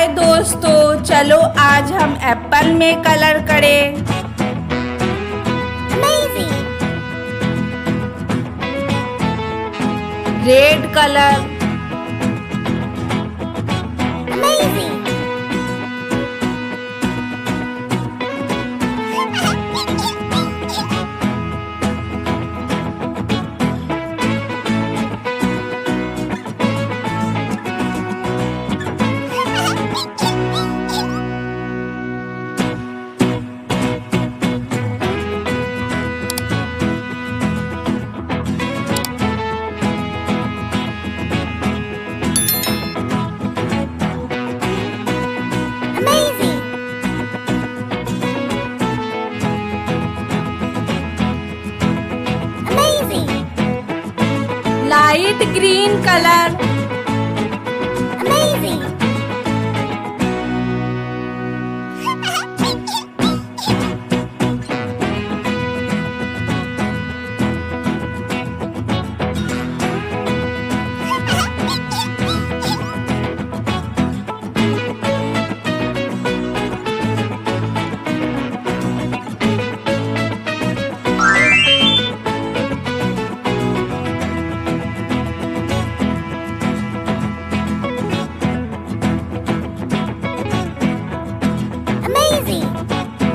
हाय दोस्तों, चलो आज हम एप्पल में कलर करें। Red colour, light green colour,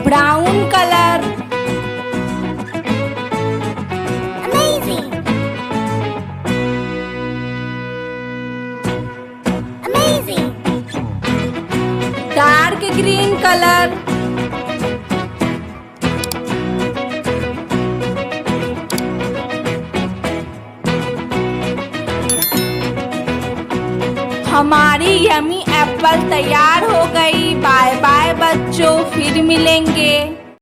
brown colour, dark green colour, हमारी यमी एप्पल तैयार हो गई। बाय बाय बच्चों, फिर मिलेंगे।